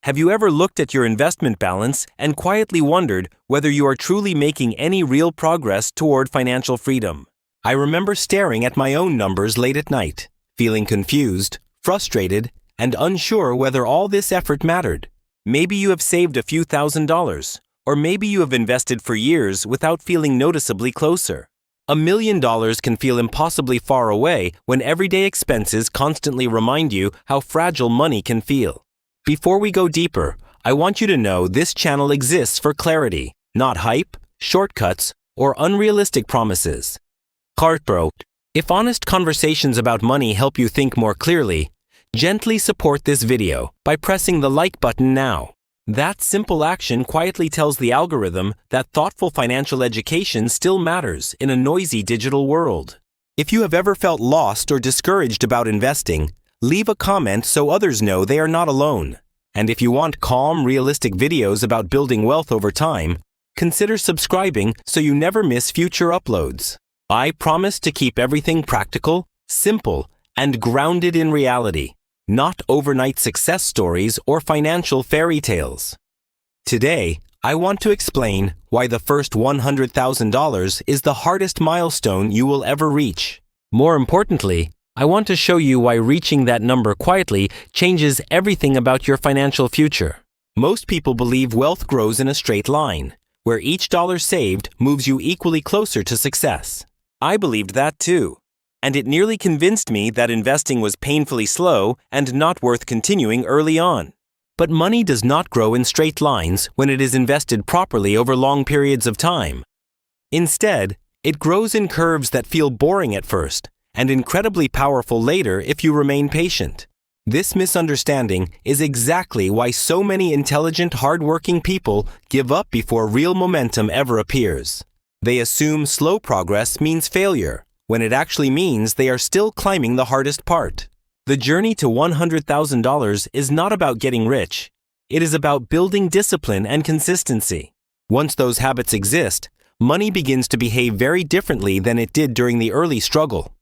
Have you ever looked at your investment balance and quietly wondered whether you are truly making any real progress toward financial freedom? I remember staring at my own numbers late at night, feeling confused, frustrated, and unsure whether all this effort mattered. Maybe you have saved a few $1,000s, or maybe you have invested for years without feeling noticeably closer. $1 million can feel impossibly far away when everyday expenses constantly remind you how fragile money can feel. Before we go deeper, I want you to know this channel exists for clarity, not hype, shortcuts, or unrealistic promises. Heartbroken. If honest conversations about money help you think more clearly, gently support this video by pressing the like button now. That simple action quietly tells the algorithm that thoughtful financial education still matters in a noisy digital world. If you have ever felt lost or discouraged about investing, leave a comment so others know they are not alone. And if you want calm, realistic videos about building wealth over time, consider subscribing so you never miss future uploads. I promise to keep everything practical, simple, and grounded in reality. Not overnight success stories or financial fairy tales. Today, I want to explain why the first $100,000 is the hardest milestone you will ever reach. More importantly, I want to show you why reaching that number quietly changes everything about your financial future. Most people believe wealth grows in a straight line, where each dollar saved moves you equally closer to success. I believed that too. And it nearly convinced me that investing was painfully slow and not worth continuing early on. But money does not grow in straight lines when it is invested properly over long periods of time. Instead, it grows in curves that feel boring at first and incredibly powerful later if you remain patient. This misunderstanding is exactly why so many intelligent, hardworking people give up before real momentum ever appears. They assume slow progress means failure, when it actually means they are still climbing the hardest part. The journey to $100,000 is not about getting rich. It is about building discipline and consistency. Once those habits exist, money begins to behave very differently than it did during the early struggle.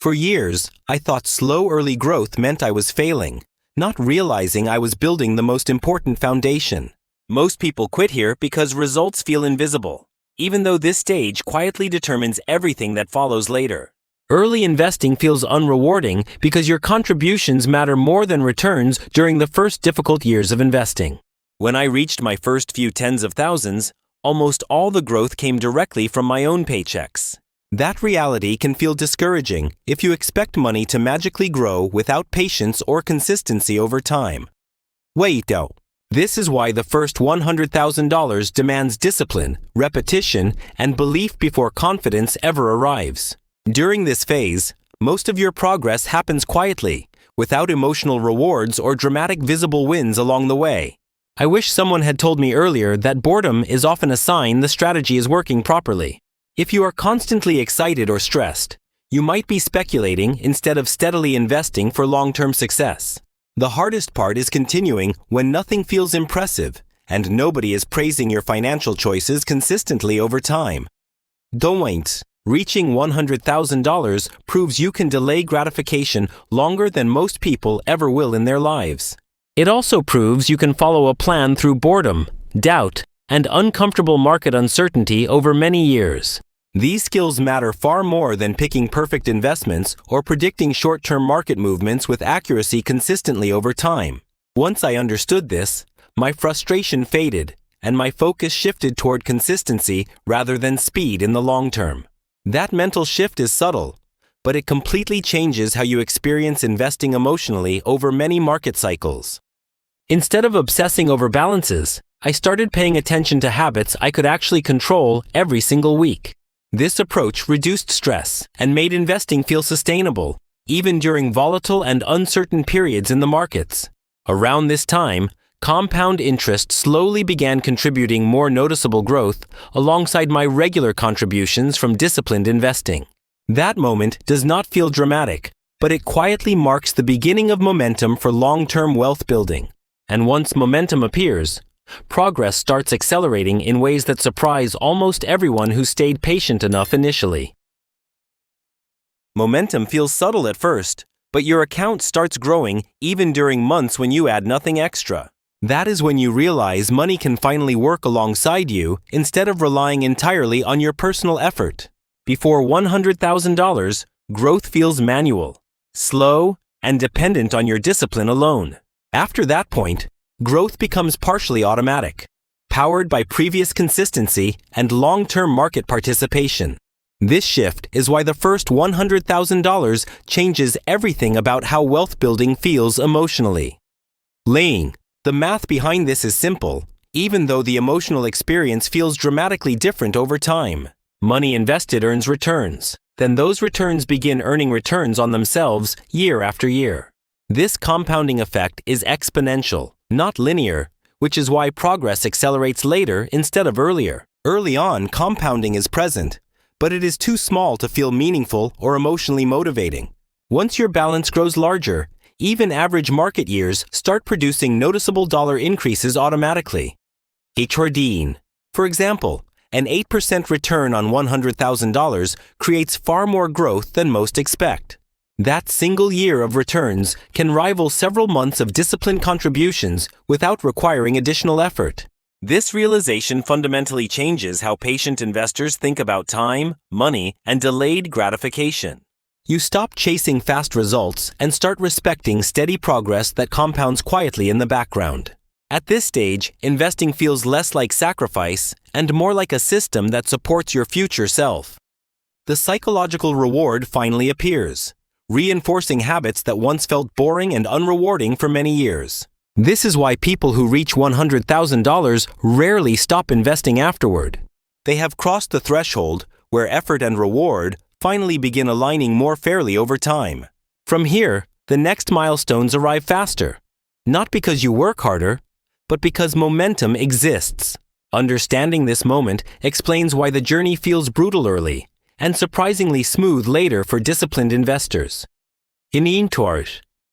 For years, I thought slow early growth meant I was failing, not realizing I was building the most important foundation. Most people quit here because results feel invisible, even though this stage quietly determines everything that follows later. Early investing feels unrewarding because your contributions matter more than returns during the first difficult years of investing. When I reached my first few tens of thousands, almost all the growth came directly from my own paychecks. That reality can feel discouraging if you expect money to magically grow without patience or consistency over time. Wait though. This is why the first $100,000 demands discipline, repetition, and belief before confidence ever arrives. During this phase, most of your progress happens quietly, without emotional rewards or dramatic visible wins along the way. I wish someone had told me earlier that boredom is often a sign the strategy is working properly. If you are constantly excited or stressed, you might be speculating instead of steadily investing for long-term success. The hardest part is continuing when nothing feels impressive and nobody is praising your financial choices consistently over time. Don't wait. Reaching $100,000 proves you can delay gratification longer than most people ever will in their lives. It also proves you can follow a plan through boredom, doubt, and uncomfortable market uncertainty over many years. These skills matter far more than picking perfect investments or predicting short-term market movements with accuracy consistently over time. Once I understood this, my frustration faded, and my focus shifted toward consistency rather than speed in the long term. That mental shift is subtle, but it completely changes how you experience investing emotionally over many market cycles. Instead of obsessing over balances, I started paying attention to habits I could actually control every single week. This approach reduced stress and made investing feel sustainable, even during volatile and uncertain periods in the markets. Around this time, compound interest slowly began contributing more noticeable growth alongside my regular contributions from disciplined investing. That moment does not feel dramatic, but it quietly marks the beginning of momentum for long-term wealth building. And once momentum appears, progress starts accelerating in ways that surprise almost everyone who stayed patient enough initially. Momentum feels subtle at first, but your account starts growing even during months when you add nothing extra. That is when you realize money can finally work alongside you instead of relying entirely on your personal effort. Before $100,000, growth feels manual, slow, and dependent on your discipline alone. After that point, growth becomes partially automatic, powered by previous consistency and long-term market participation. This shift is why the first $100,000 changes everything about how wealth building feels emotionally. The math behind this is simple, even though the emotional experience feels dramatically different over time. Money invested earns returns. Then those returns begin earning returns on themselves year after year. This compounding effect is exponential, not linear, which is why progress accelerates later instead of earlier. Early on, compounding is present, but it is too small to feel meaningful or emotionally motivating. Once your balance grows larger, even average market years start producing noticeable dollar increases automatically. HRDing. For example, an 8% return on $100,000 creates far more growth than most expect. That single year of returns can rival several months of disciplined contributions without requiring additional effort. This realization fundamentally changes how patient investors think about time, money, and delayed gratification. You stop chasing fast results and start respecting steady progress that compounds quietly in the background. At this stage, investing feels less like sacrifice and more like a system that supports your future self. The psychological reward finally appears, reinforcing habits that once felt boring and unrewarding for many years. This is why people who reach $100,000 rarely stop investing afterward. They have crossed the threshold where effort and reward finally begin aligning more fairly over time. From here, the next milestones arrive faster, not because you work harder, but because momentum exists. Understanding this moment explains why the journey feels brutal early and surprisingly smooth later for disciplined investors.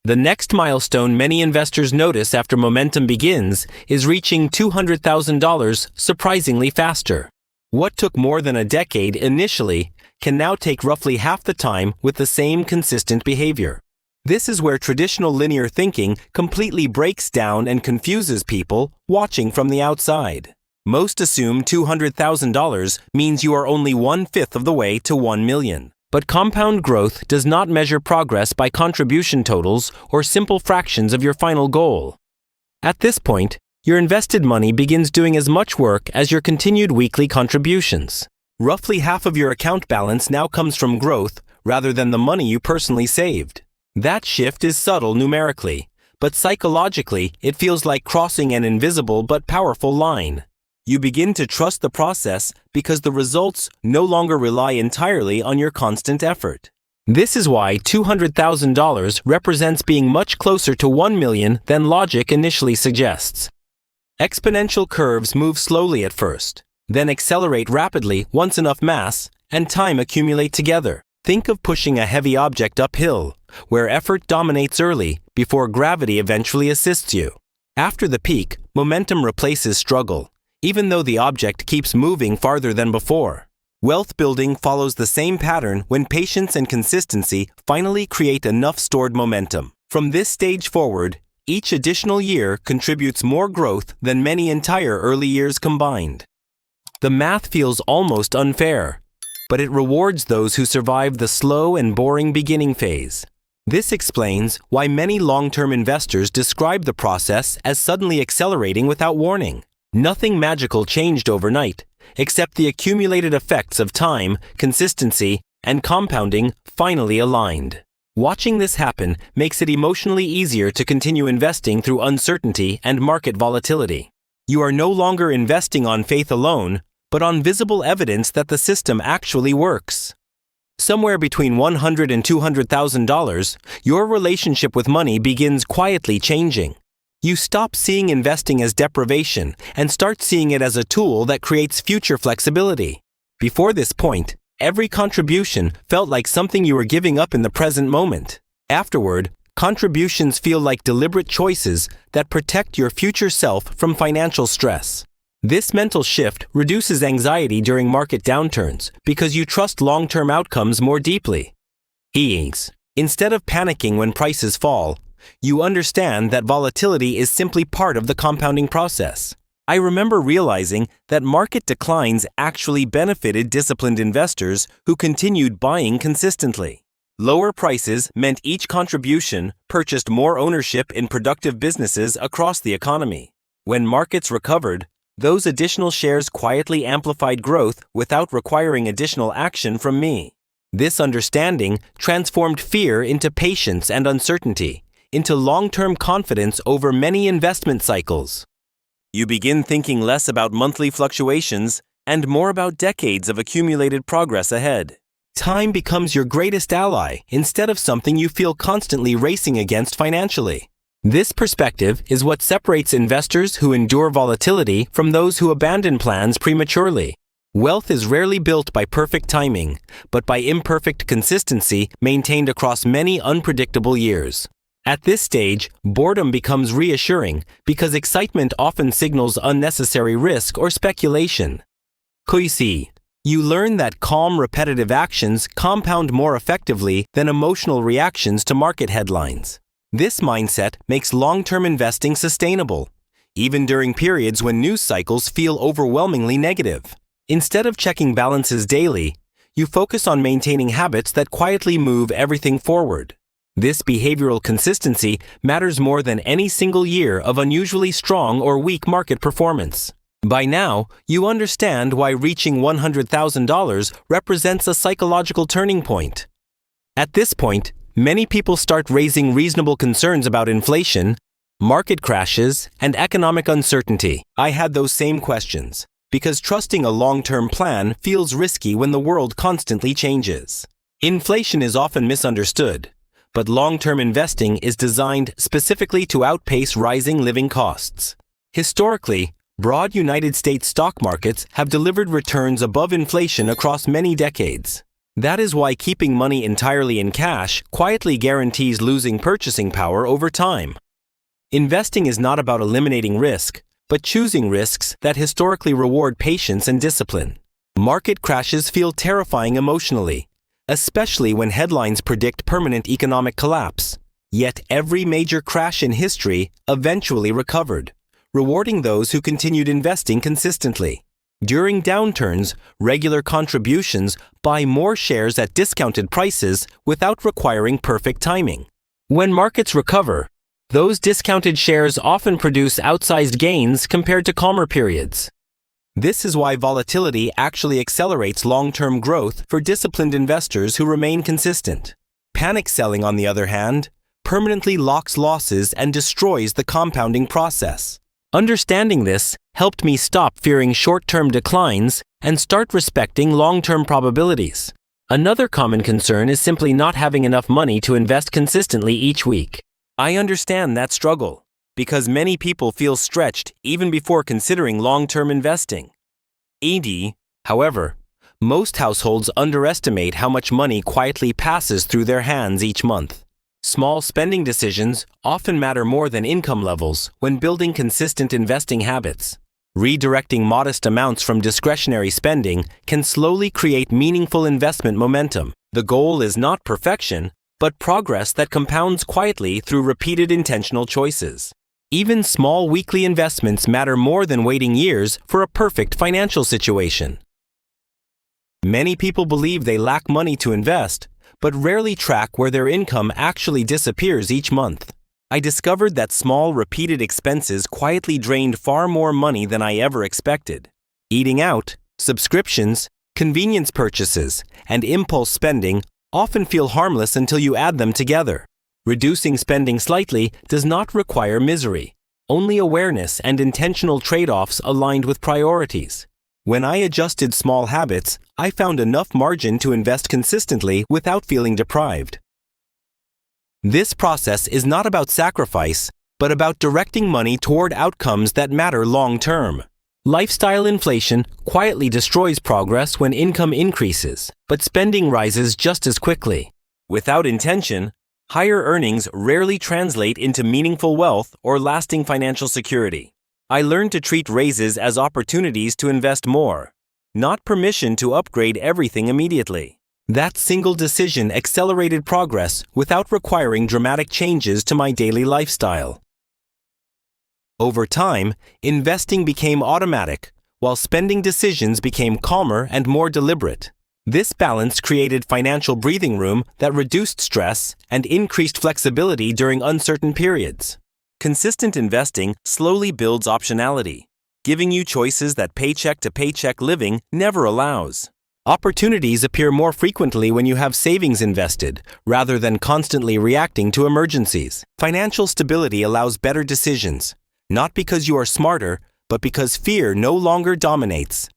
The next milestone many investors notice after momentum begins is reaching $200,000 surprisingly faster. What took more than a decade initially can now take roughly half the time with the same consistent behavior. This is where traditional linear thinking completely breaks down and confuses people watching from the outside. Most assume $200,000 means you are only 1/5 of the way to $1 million. But compound growth does not measure progress by contribution totals or simple fractions of your final goal. At this point, your invested money begins doing as much work as your continued weekly contributions. Roughly half of your account balance now comes from growth rather than the money you personally saved. That shift is subtle numerically, but psychologically it feels like crossing an invisible but powerful line. You begin to trust the process because the results no longer rely entirely on your constant effort. This is why $200,000 represents being much closer to $1 million than logic initially suggests. Exponential curves move slowly at first, then accelerate rapidly once enough mass and time accumulate together. Think of pushing a heavy object uphill, where effort dominates early before gravity eventually assists you. After the peak, momentum replaces struggle, even though the object keeps moving farther than before. Wealth building follows the same pattern when patience and consistency finally create enough stored momentum. From this stage forward, each additional year contributes more growth than many entire early years combined. The math feels almost unfair, but it rewards those who survive the slow and boring beginning phase. This explains why many long-term investors describe the process as suddenly accelerating without warning. Nothing magical changed overnight, except the accumulated effects of time, consistency, and compounding finally aligned. Watching this happen makes it emotionally easier to continue investing through uncertainty and market volatility. You are no longer investing on faith alone, but on visible evidence that the system actually works. Somewhere between $100,000 and $200,000, your relationship with money begins quietly changing. You stop seeing investing as deprivation and start seeing it as a tool that creates future flexibility. Before this point, every contribution felt like something you were giving up in the present moment. Afterward, contributions feel like deliberate choices that protect your future self from financial stress. This mental shift reduces anxiety during market downturns because you trust long-term outcomes more deeply. Instead of panicking when prices fall, you understand that volatility is simply part of the compounding process. I remember realizing that market declines actually benefited disciplined investors who continued buying consistently. Lower prices meant each contribution purchased more ownership in productive businesses across the economy. When markets recovered, those additional shares quietly amplified growth without requiring additional action from me. This understanding transformed fear into patience and uncertainty, into long-term confidence over many investment cycles. You begin thinking less about monthly fluctuations and more about decades of accumulated progress ahead. Time becomes your greatest ally instead of something you feel constantly racing against financially. This perspective is what separates investors who endure volatility from those who abandon plans prematurely. Wealth is rarely built by perfect timing, but by imperfect consistency maintained across many unpredictable years. At this stage, boredom becomes reassuring because excitement often signals unnecessary risk or speculation. Koisi. You learn that calm, repetitive actions compound more effectively than emotional reactions to market headlines. This mindset makes long-term investing sustainable, even during periods when news cycles feel overwhelmingly negative. Instead of checking balances daily, you focus on maintaining habits that quietly move everything forward. This behavioral consistency matters more than any single year of unusually strong or weak market performance. By now, you understand why reaching $100,000 represents a psychological turning point. At this point, many people start raising reasonable concerns about inflation, market crashes, and economic uncertainty. I had those same questions, because trusting a long-term plan feels risky when the world constantly changes. Inflation is often misunderstood, but long-term investing is designed specifically to outpace rising living costs. Historically, broad United States stock markets have delivered returns above inflation across many decades. That is why keeping money entirely in cash quietly guarantees losing purchasing power over time. Investing is not about eliminating risk, but choosing risks that historically reward patience and discipline. Market crashes feel terrifying emotionally, especially when headlines predict permanent economic collapse. Yet every major crash in history eventually recovered, rewarding those who continued investing consistently. During downturns, regular contributions buy more shares at discounted prices without requiring perfect timing. When markets recover, those discounted shares often produce outsized gains compared to calmer periods. This is why volatility actually accelerates long-term growth for disciplined investors who remain consistent. Panic selling, on the other hand, permanently locks losses and destroys the compounding process. Understanding this helped me stop fearing short-term declines and start respecting long-term probabilities. Another common concern is simply not having enough money to invest consistently each week. I understand that struggle, because many people feel stretched even before considering long-term investing. However, most households underestimate how much money quietly passes through their hands each month. Small spending decisions often matter more than income levels when building consistent investing habits. Redirecting modest amounts from discretionary spending can slowly create meaningful investment momentum. The goal is not perfection, but progress that compounds quietly through repeated intentional choices. Even small weekly investments matter more than waiting years for a perfect financial situation. Many people believe they lack money to invest, but rarely track where their income actually disappears each month. I discovered that small, repeated expenses quietly drained far more money than I ever expected. Eating out, subscriptions, convenience purchases, and impulse spending often feel harmless until you add them together. Reducing spending slightly does not require misery, only awareness and intentional trade-offs aligned with priorities. When I adjusted small habits, I found enough margin to invest consistently without feeling deprived. This process is not about sacrifice, but about directing money toward outcomes that matter long-term. Lifestyle inflation quietly destroys progress when income increases, but spending rises just as quickly. Without intention, higher earnings rarely translate into meaningful wealth or lasting financial security. I learned to treat raises as opportunities to invest more, not permission to upgrade everything immediately. That single decision accelerated progress without requiring dramatic changes to my daily lifestyle. Over time, investing became automatic, while spending decisions became calmer and more deliberate. This balance created financial breathing room that reduced stress and increased flexibility during uncertain periods. Consistent investing slowly builds optionality, giving you choices that paycheck-to-paycheck living never allows. Opportunities appear more frequently when you have savings invested, rather than constantly reacting to emergencies. Financial stability allows better decisions, not because you are smarter, but because fear no longer dominates.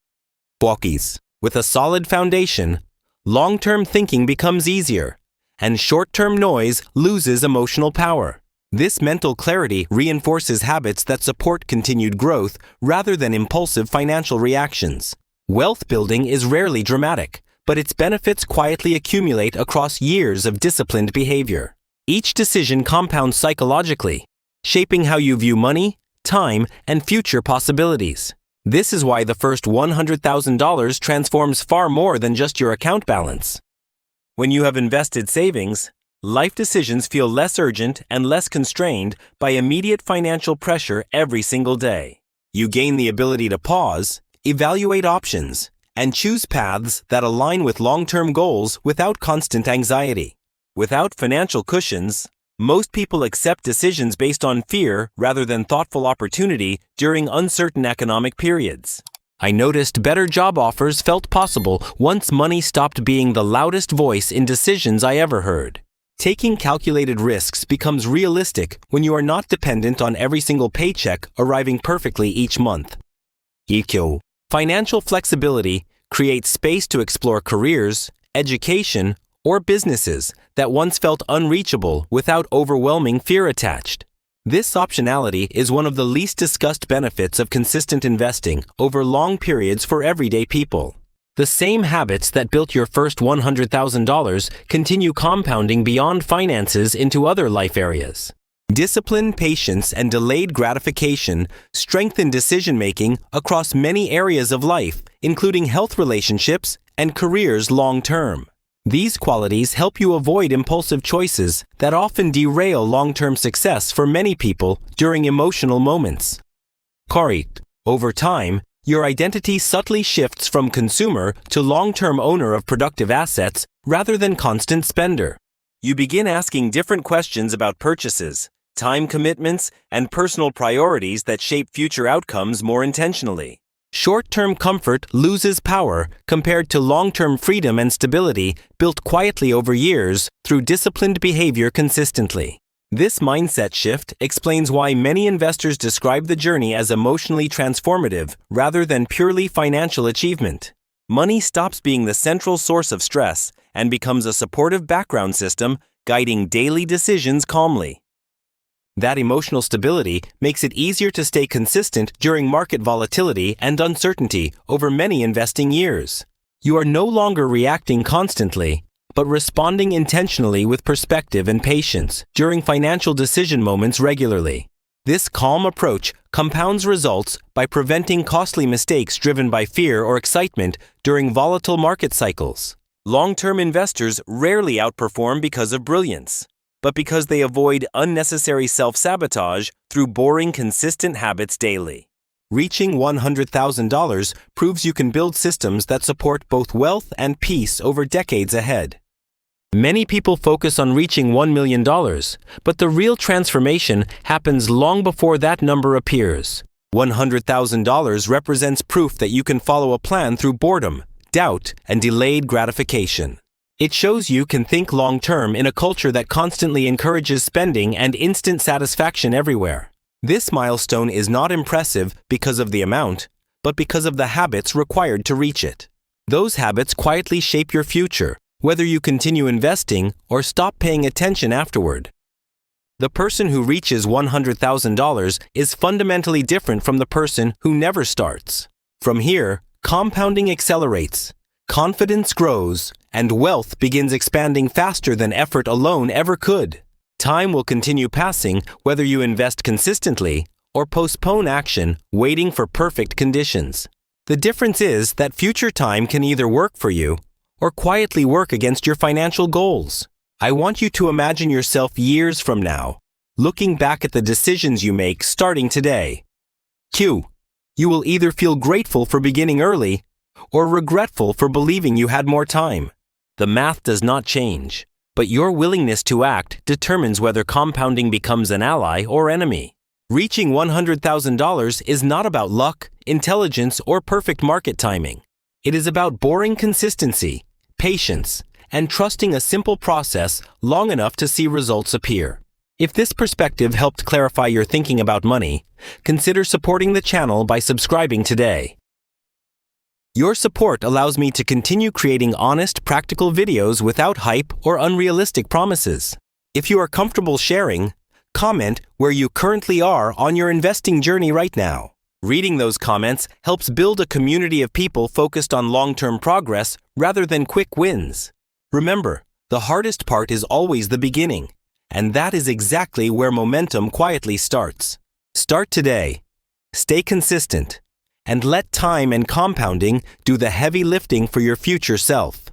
Walkies. With a solid foundation, long-term thinking becomes easier, and short-term noise loses emotional power. This mental clarity reinforces habits that support continued growth rather than impulsive financial reactions. Wealth building is rarely dramatic, but its benefits quietly accumulate across years of disciplined behavior. Each decision compounds psychologically, shaping how you view money, time, and future possibilities. This is why the first $100,000 transforms far more than just your account balance. When you have invested savings, life decisions feel less urgent and less constrained by immediate financial pressure every single day. You gain the ability to pause, evaluate options, and choose paths that align with long-term goals without constant anxiety. Without financial cushions, most people accept decisions based on fear rather than thoughtful opportunity during uncertain economic periods. I noticed better job offers felt possible once money stopped being the loudest voice in decisions I ever heard. Taking calculated risks becomes realistic when you are not dependent on every single paycheck arriving perfectly each month. EQ. Financial flexibility creates space to explore careers, education, or businesses that once felt unreachable without overwhelming fear attached. This optionality is one of the least discussed benefits of consistent investing over long periods for everyday people. The same habits that built your first $100,000 continue compounding beyond finances into other life areas. Discipline, patience, and delayed gratification strengthen decision-making across many areas of life, including health, relationships, and careers long-term. These qualities help you avoid impulsive choices that often derail long-term success for many people during emotional moments. Karit. Over time, your identity subtly shifts from consumer to long-term owner of productive assets rather than constant spender. You begin asking different questions about purchases, time commitments, and personal priorities that shape future outcomes more intentionally. Short-term comfort loses power compared to long-term freedom and stability built quietly over years through disciplined behavior consistently. This mindset shift explains why many investors describe the journey as emotionally transformative rather than purely financial achievement. Money stops being the central source of stress and becomes a supportive background system guiding daily decisions calmly. That emotional stability makes it easier to stay consistent during market volatility and uncertainty over many investing years. You are no longer reacting constantly, but responding intentionally with perspective and patience during financial decision moments regularly. This calm approach compounds results by preventing costly mistakes driven by fear or excitement during volatile market cycles. Long-term investors rarely outperform because of brilliance, but because they avoid unnecessary self-sabotage through boring, consistent habits daily. Reaching $100,000 proves you can build systems that support both wealth and peace over decades ahead. Many people focus on reaching $1 million, but the real transformation happens long before that number appears. $100,000 represents proof that you can follow a plan through boredom, doubt, and delayed gratification. It shows you can think long-term in a culture that constantly encourages spending and instant satisfaction everywhere. This milestone is not impressive because of the amount, but because of the habits required to reach it. Those habits quietly shape your future, whether you continue investing or stop paying attention afterward. The person who reaches $100,000 is fundamentally different from the person who never starts. From here, compounding accelerates, confidence grows, and wealth begins expanding faster than effort alone ever could. Time will continue passing whether you invest consistently or postpone action, waiting for perfect conditions. The difference is that future time can either work for you or quietly work against your financial goals? I want you to imagine yourself years from now, looking back at the decisions you make starting today. Q. You will either feel grateful for beginning early or regretful for believing you had more time. The math does not change, but your willingness to act determines whether compounding becomes an ally or enemy. Reaching $100,000 is not about luck, intelligence, or perfect market timing. It is about boring consistency, patience, and trusting a simple process long enough to see results appear. If this perspective helped clarify your thinking about money, consider supporting the channel by subscribing today. Your support allows me to continue creating honest, practical videos without hype or unrealistic promises. If you are comfortable sharing, comment where you currently are on your investing journey right now. Reading those comments helps build a community of people focused on long-term progress rather than quick wins. Remember, the hardest part is always the beginning, and that is exactly where momentum quietly starts. Start today, stay consistent, and let time and compounding do the heavy lifting for your future self.